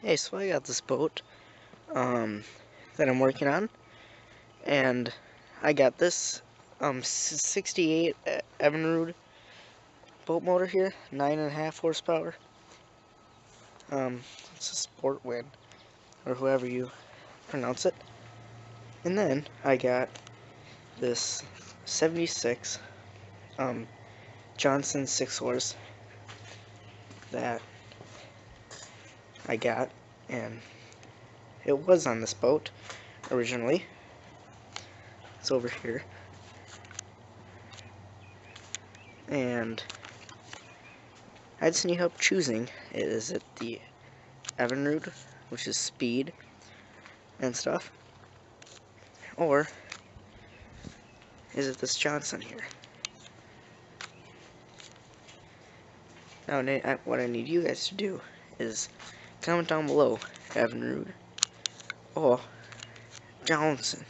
Hey, so I got this boat that I'm working on, and I got this 68 Evinrude boat motor here, 9.5 horsepower. It's a sport wind, or however you pronounce it. And then I got this 76 Johnson 6 horse that I got, and it was on this boat originally. It's over here, and I just need help choosing. Is it the Evinrude, which is speed and stuff, or is it this Johnson here? Now, what I need you guys to do is comment down below, Evinrude or Johnson.